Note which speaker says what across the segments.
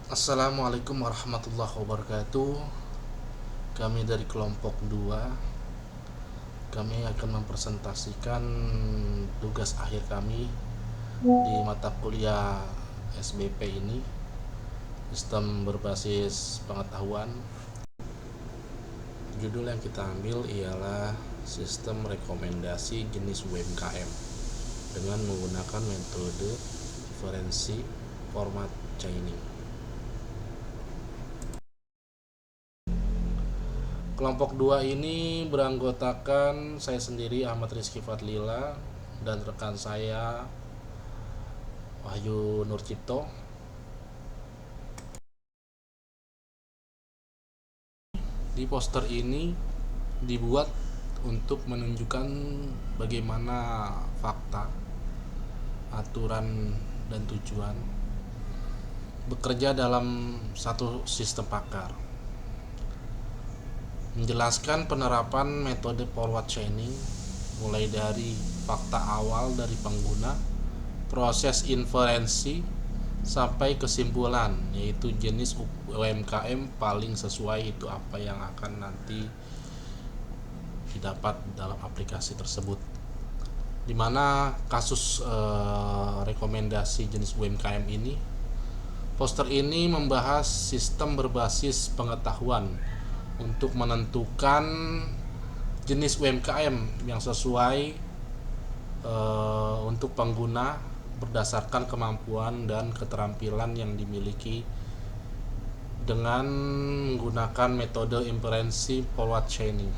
Speaker 1: Assalamualaikum warahmatullahi wabarakatuh. Kami dari kelompok 2, kami akan mempresentasikan tugas akhir kami di mata kuliah SBP ini, sistem berbasis pengetahuan. Judul yang kita ambil ialah sistem rekomendasi jenis UMKM dengan menggunakan metode diferensi format chaining. Kelompok 2 ini beranggotakan saya sendiri Ahmad Rizky Fadlila dan rekan saya Wahyu Nurcipto. Di poster ini dibuat untuk menunjukkan bagaimana fakta, aturan, dan tujuan bekerja dalam satu sistem pakar. Menjelaskan penerapan metode forward chaining mulai dari fakta awal dari pengguna, proses inferensi, sampai kesimpulan, yaitu jenis UMKM paling sesuai itu apa yang akan nanti didapat dalam aplikasi tersebut. Dimana kasus rekomendasi jenis UMKM ini, poster ini membahas sistem berbasis pengetahuan untuk menentukan jenis UMKM yang sesuai untuk pengguna berdasarkan kemampuan dan keterampilan yang dimiliki dengan menggunakan metode inferensi forward chaining.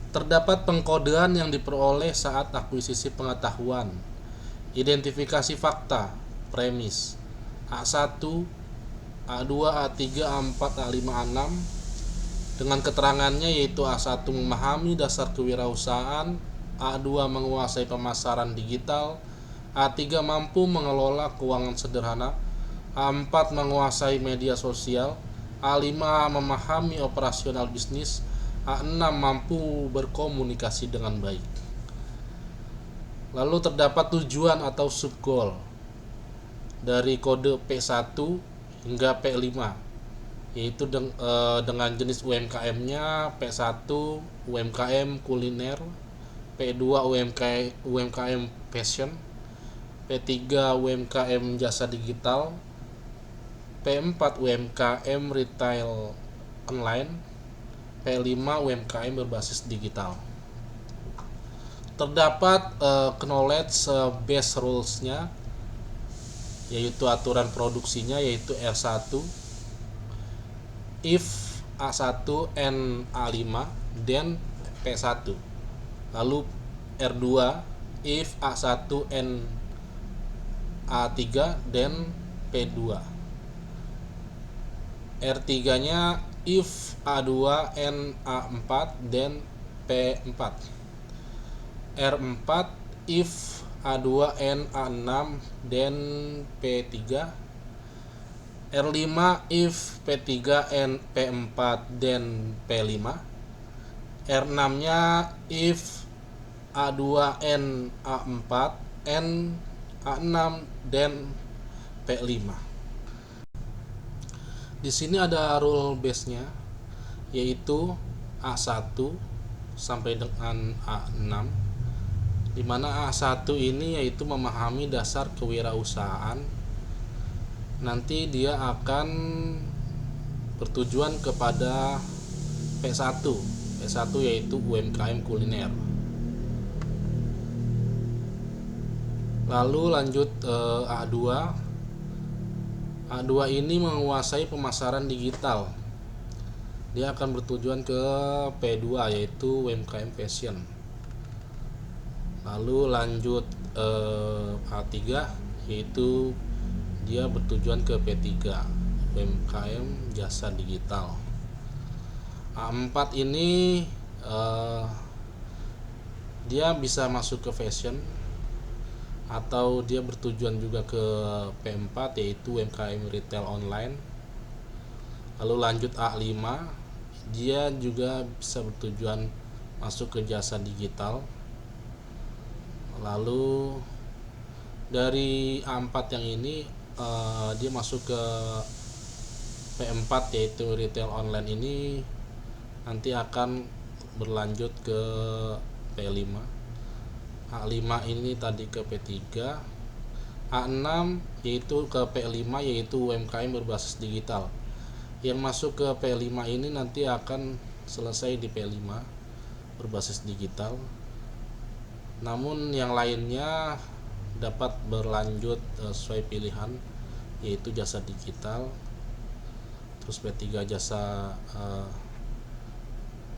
Speaker 1: Terdapat pengkodean yang diperoleh saat akuisisi pengetahuan, identifikasi fakta, premis, A1, A2, A3, A4, A5, A6 dengan keterangannya, yaitu A1 memahami dasar kewirausahaan, A2 menguasai pemasaran digital, A3 mampu mengelola keuangan sederhana, A4 menguasai media sosial, A5 memahami operasional bisnis, A6 mampu berkomunikasi dengan baik. Lalu terdapat tujuan atau sub-goal dari kode P1 hingga P5, yaitu dengan jenis UMKM-nya P1 UMKM kuliner, P2 UMKM fashion, P3 UMKM jasa digital, P4 UMKM retail online, P5 UMKM berbasis digital. Terdapat knowledge base rules-nya, yaitu aturan produksinya, yaitu R1 if A1 and A5 then P1. Lalu R2 if A1 and A3 then P2. R3 nya if A2 and A4 then P4. R4 if A2 and A6 then P3. R5 if P3 and P4 then P5. R6 nya if A2 and A4 and A6 then P5. Di sini ada rule base-nya, yaitu A1 sampai dengan A6, di mana A1 ini yaitu memahami dasar kewirausahaan. Nanti dia akan bertujuan kepada P1 yaitu UMKM kuliner. Lalu lanjut A2 ini menguasai pemasaran digital. Dia akan bertujuan ke P2 yaitu UMKM fashion. Lalu lanjut A3 yaitu dia bertujuan ke P3 UMKM jasa digital. A4 ini dia bisa masuk ke fashion, atau dia bertujuan juga ke P4 yaitu UMKM retail online. Lalu lanjut A5, dia juga bisa bertujuan masuk ke jasa digital. Lalu Dari A4 yang ini dia masuk ke P4 yaitu retail online ini, nanti akan berlanjut ke P5. A5 ini tadi ke P3, A6 yaitu ke P5 yaitu UMKM berbasis digital. Yang masuk ke P5 ini nanti akan selesai di P5 berbasis digital. Namun yang lainnya dapat berlanjut sesuai pilihan, yaitu jasa digital, terus P3 jasa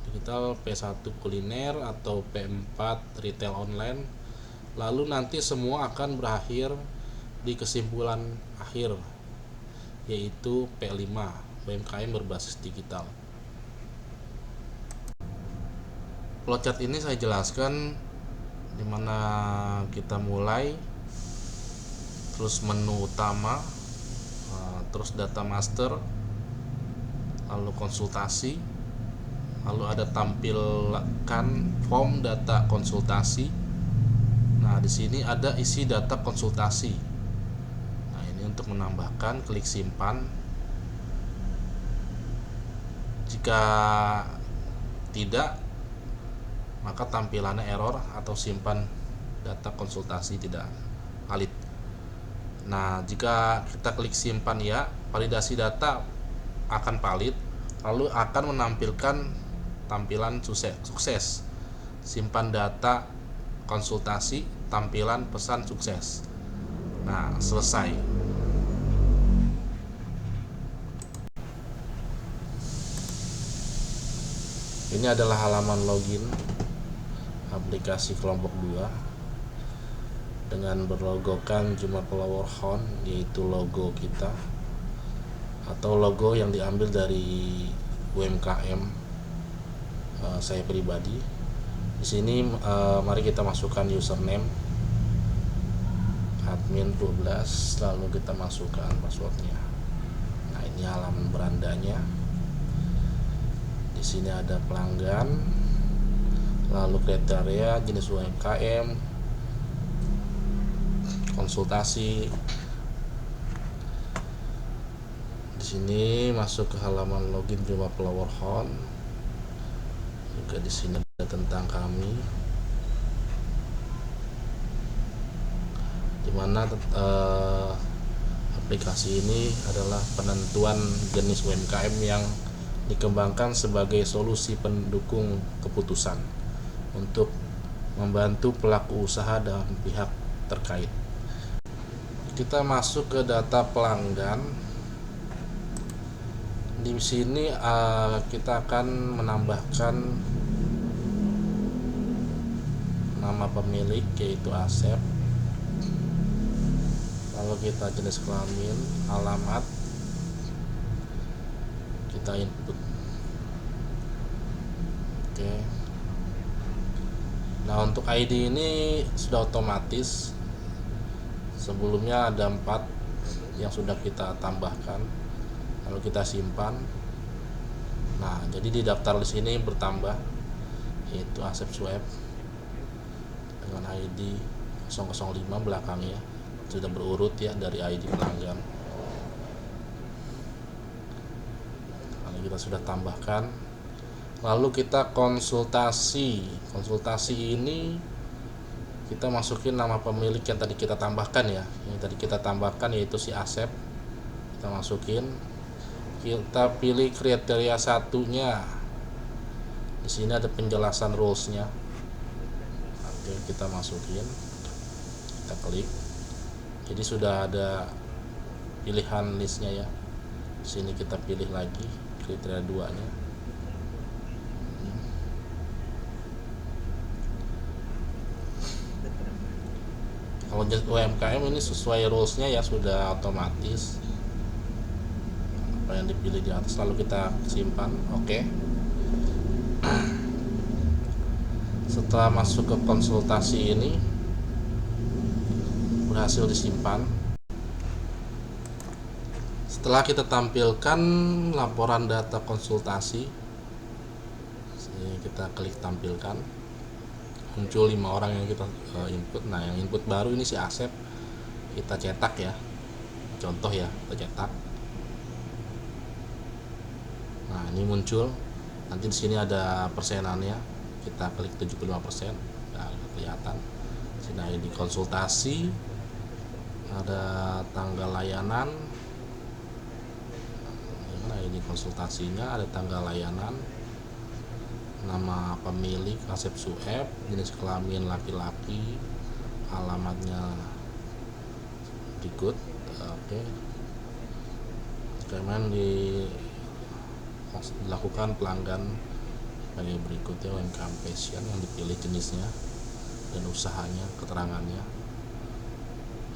Speaker 1: digital, P1 kuliner atau P4 retail online. Lalu nanti semua akan berakhir di kesimpulan akhir, yaitu P5 UMKM berbasis digital. Flowchart ini saya jelaskan dimana kita mulai, terus menu utama, terus data master, lalu konsultasi, lalu ada tampilkan form data konsultasi. Nah, di sini ada isi data konsultasi. Nah, ini untuk menambahkan, klik simpan. Jika tidak, maka tampilannya error atau simpan data konsultasi tidak valid. Nah, jika kita klik simpan ya, validasi data akan valid, lalu akan menampilkan tampilan sukses. Simpan data konsultasi, tampilan pesan sukses. Nah, selesai. Ini adalah halaman login aplikasi kelompok 2 dengan berlogokan Jumat Flower Hunt, yaitu logo kita atau logo yang diambil dari UMKM saya pribadi. Di sini mari kita masukkan username admin 12, lalu kita masukkan passwordnya. Nah, ini halaman berandanya. Di sini ada pelanggan, lalu kriteria, jenis UMKM, konsultasi. Di sini masuk ke halaman login Jumat Flower Hunt. Juga di sini ada tentang kami, dimana aplikasi ini adalah penentuan jenis UMKM yang dikembangkan sebagai solusi pendukung keputusan untuk membantu pelaku usaha dan pihak terkait. Kita masuk ke data pelanggan. Di sini kita akan menambahkan nama pemilik yaitu Asep. Lalu kita jenis kelamin, alamat, kita input. Oke. Nah, untuk ID ini sudah otomatis. Sebelumnya ada 4 yang sudah kita tambahkan, lalu kita simpan. Nah, jadi di daftar di sini bertambah, yaitu Asep Swab dengan ID 005 belakangnya sudah berurut ya dari ID pelanggan. Lalu kita sudah tambahkan. Lalu kita konsultasi. Konsultasi ini kita masukin nama pemilik yang tadi kita tambahkan ya. Yang tadi kita tambahkan yaitu si Asep. Kita masukin. Kita pilih kriteria satunya. Di sini ada penjelasan rules-nya. Oke, kita masukin. Kita klik. Jadi sudah ada pilihan listnya ya. Di sini kita pilih lagi kriteria 2-nya. Kalau UMKM ini sesuai rules-nya ya, sudah otomatis apa yang dipilih di atas, lalu kita simpan. Oke. Setelah masuk ke konsultasi ini berhasil disimpan. Setelah kita tampilkan laporan data konsultasi, kita klik tampilkan, muncul 5 orang yang kita input. Nah, yang input baru ini si Asep. kita cetak ya, contoh ya, kita cetak. Nah, ini muncul. Nanti di sini ada persenannya. Kita klik 75%. Nah, kelihatan. Sini ada di konsultasi, ada tanggal layanan. Nah, ini konsultasinya, ada tanggal layanan, nama pemilik Asep Sueb, jenis kelamin laki-laki, alamatnya berikut. Oke. Kemudian dilakukan pelanggan sebagai berikutnya, UMKM fashion, yang dipilih jenisnya dan usahanya, keterangannya.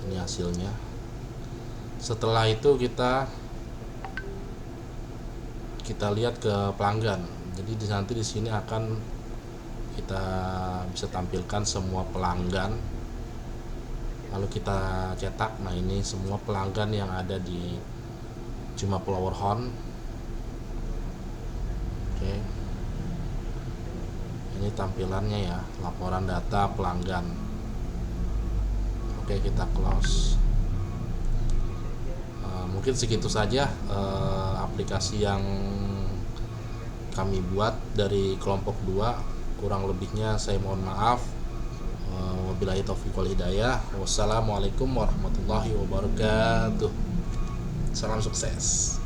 Speaker 1: Ini hasilnya. Setelah itu kita lihat ke pelanggan. Jadi nanti di sini akan kita bisa tampilkan semua pelanggan, lalu kita cetak. Nah, ini semua pelanggan yang ada di Cuma Flower Horn. Oke, ini tampilannya ya, laporan data pelanggan. Oke, kita close. Mungkin segitu saja aplikasi yang kami buat dari kelompok 2. Kurang lebihnya saya mohon maaf. Wabillahi taufiq wal hidayah. Wassalamualaikum warahmatullahi wabarakatuh. Salam sukses.